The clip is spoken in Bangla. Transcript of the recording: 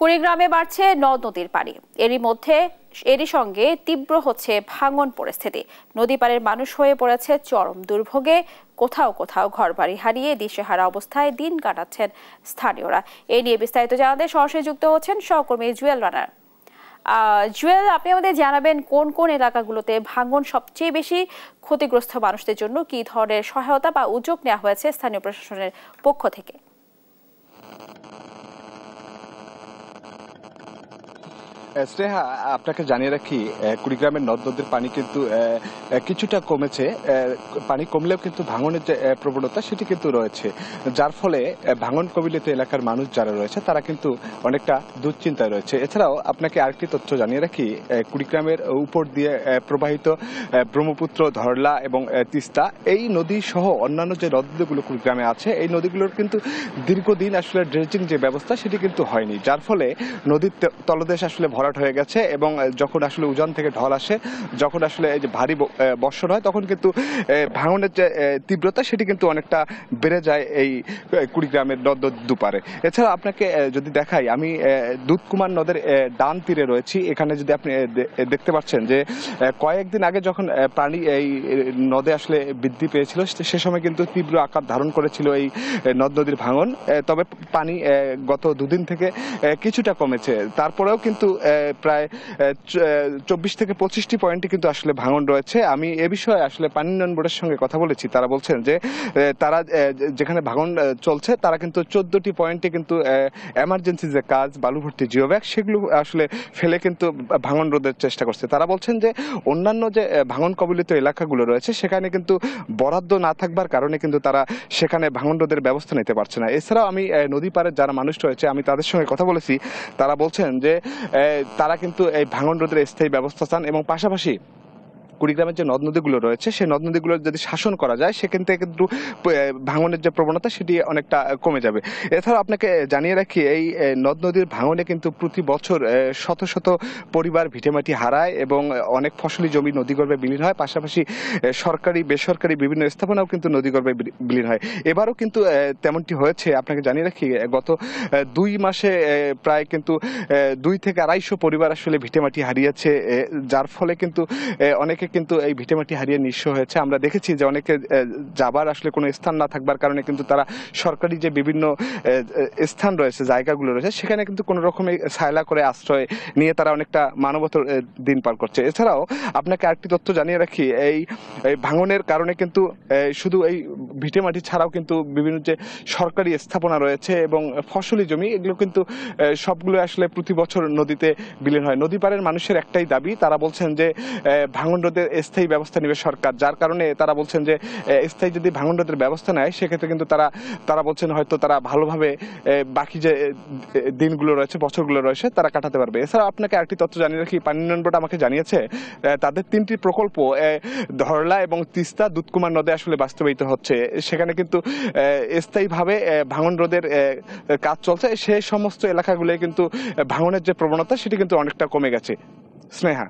কুড়িগ্রামে বাড়ছে নদ নদীর পানি। এরই সঙ্গে তীব্র হচ্ছে ভাঙন পরিস্থিতি। নদী পাড়ের মানুষ হয়ে পড়েছে চরম দুর্ভোগে। কোথাও কোথাও ঘরবাড়ি হারিয়ে দিশেহারা অবস্থায় দিন কাটাচ্ছেন স্থানীয়রা। এই নিয়ে বিস্তারিত জানাতে সরাসরি যুক্ত হচ্ছেন সহকর্মী জুয়েল রানা। জুয়েল, আপনি আমাদের জানাবেন কোন কোন এলাকাগুলোতে ভাঙন সবচেয়ে বেশি ক্ষতিগ্রস্ত মানুষদের জন্য কি ধরনের সহায়তা বা উদ্যোগ নেওয়া হয়েছে স্থানীয় প্রশাসনের পক্ষ থেকে? স্নেহা, আপনাকে জানিয়ে রাখি, কুড়িগ্রামের নদ নদীর পানি কিন্তু কিছুটা কমেছে। পানি কমলেও কিন্তু ভাঙনের যে প্রবণতা সেটি কিন্তু রয়েছে, যার ফলে ভাঙন কবলিত এলাকার মানুষ যারা রয়েছে তারা কিন্তু অনেকটা দুশ্চিন্তায় রয়েছে। এছাড়াও আপনাকে আরেকটি তথ্য জানিয়ে রাখি, কুড়িগ্রামের উপর দিয়ে প্রবাহিত ব্রহ্মপুত্র, ধরলা এবং তিস্তা, এই নদী সহ অন্যান্য যে নদীগুলো কুড়িগ্রামে আছে, এই নদীগুলোর কিন্তু দীর্ঘদিন আসলে ড্রেজিং যে ব্যবস্থা সেটি কিন্তু হয়নি, যার ফলে নদীর তলদেশ আসলে ভরাট হয়ে গেছে। এবং যখন আসলে উজান থেকে ঢল আসে, যখন আসলে এই যে ভারী বর্ষণ হয়, তখন কিন্তু ভাঙনের যে তীব্রতা সেটি কিন্তু অনেকটা বেড়ে যায় এই কুড়িগ্রামের নদ দুপারে। এছাড়া আপনাকে যদি দেখাই, আমি দুধকুমার নদের ডান তীরে রয়েছি। এখানে যদি আপনি দেখতে পাচ্ছেন যে কয়েকদিন আগে যখন পানি এই নদে আসলে বৃদ্ধি পেয়েছিল, সে সময় কিন্তু তীব্র আকার ধারণ করেছিল এই নদ নদীর ভাঙন। তবে পানি গত দুদিন থেকে কিছুটা কমেছে। তারপরেও কিন্তু প্রায় 24 থেকে 25টি পয়েন্টে কিন্তু আসলে ভাঙন রয়েছে। আমি এ বিষয়ে আসলে পানি উন্নয়ন বোর্ডের সঙ্গে কথা বলেছি। তারা বলছেন যে তারা যেখানে ভাঙন চলছে, তারা কিন্তু 14টি পয়েন্টে কিন্তু এমার্জেন্সি যে কাজ, বালু ভর্তি জিও ব্যাগ, সেগুলো আসলে ফেলে কিন্তু ভাঙন রোধের চেষ্টা করছে। তারা বলছেন যে অন্যান্য যে ভাঙন কবলিত এলাকাগুলো রয়েছে সেখানে কিন্তু বরাদ্দ না থাকবার কারণে কিন্তু তারা সেখানে ভাঙন রোধের ব্যবস্থা নিতে পারছে না। এছাড়াও আমি নদী পাড়ের যারা মানুষ রয়েছে, আমি তাদের সঙ্গে কথা বলেছি। তারা বলছেন যে তারা কিন্তু এই ভাঙন রোধের স্থায়ী ব্যবস্থা চান এবং পাশাপাশি কুড়িগ্রামের যে নদ নদীগুলো রয়েছে সেই নদ নদীগুলোর যদি শাসন করা যায়, সেখান থেকে কিন্তু ভাঙনের যে প্রবণতা সেটি অনেকটা কমে যাবে। এছাড়াও আপনাকে জানিয়ে রাখি, এই নদ নদীর ভাঙনে কিন্তু প্রতি বছর শত শত পরিবার ভিটেমাটি হারায় এবং অনেক ফসলি জমি নদীগর্ভে বিলীন হয়। পাশাপাশি সরকারি বেসরকারি বিভিন্ন স্থাপনাও কিন্তু নদীগর্ভে বিলীন হয়। এবারও কিন্তু তেমনটি হয়েছে। আপনাকে জানিয়ে রাখি, গত 2 মাসে প্রায় কিন্তু 2 থেকে 250 পরিবার আসলে ভিটেমাটি হারিয়েছে, যার ফলে কিন্তু অনেকে কিন্তু এই ভিটেমাটি হারিয়ে নিঃস্ব হয়েছে। আমরা দেখেছি যে অনেকে যাবার আসলে কোনো স্থান না থাকবার কারণে কিন্তু তারা সরকারি যে বিভিন্ন স্থান রয়েছে, জায়গাগুলো রয়েছে, সেখানে কিন্তু কোনো রকমে ছায়লা করে আশ্রয় নিয়ে তারা অনেকটা মানবতর দিন পার করছে। এছাড়াও আপনাকে আরেকটি তথ্য জানিয়ে রাখি, এই ভাঙনের কারণে কিন্তু শুধু এই ভিটেমাটি ছাড়াও কিন্তু বিভিন্ন যে সরকারি স্থাপনা রয়েছে এবং ফসলি জমি, এগুলো কিন্তু সবগুলো আসলে প্রতি বছর নদীতে বিলীন হয়। নদী পাড়ের মানুষের একটাই দাবি, তারা বলছেন যে ভাঙন রোধের স্থায়ী ব্যবস্থা নেবে সরকার, যার কারণে তারা বলছেন যে স্থায়ী যদি ভাঙন রোধের ব্যবস্থা নেয়, সেক্ষেত্রে কিন্তু তারা বলছেন হয়তো তারা ভালোভাবে বাকি যে দিনগুলো রয়েছে, বছরগুলো রয়েছে, তারা কাটাতে পারবে। এছাড়া আপনাকে আরেকটি তথ্য জানিয়ে রাখি, পানি উন্নয়ন বোর্ড আমাকে জানিয়েছে তাদের 3টি প্রকল্প ধরলা এবং তিস্তা, দুধকুমার নদে আসলে বাস্তবায়িত হচ্ছে। সেখানে কিন্তু স্থায়ীভাবে ভাঙন রোধের কাজ চলছে। সেই সমস্ত এলাকাগুলোয় কিন্তু ভাঙনের যে প্রবণতা সেটি কিন্তু অনেকটা কমে গেছে। স্নেহা।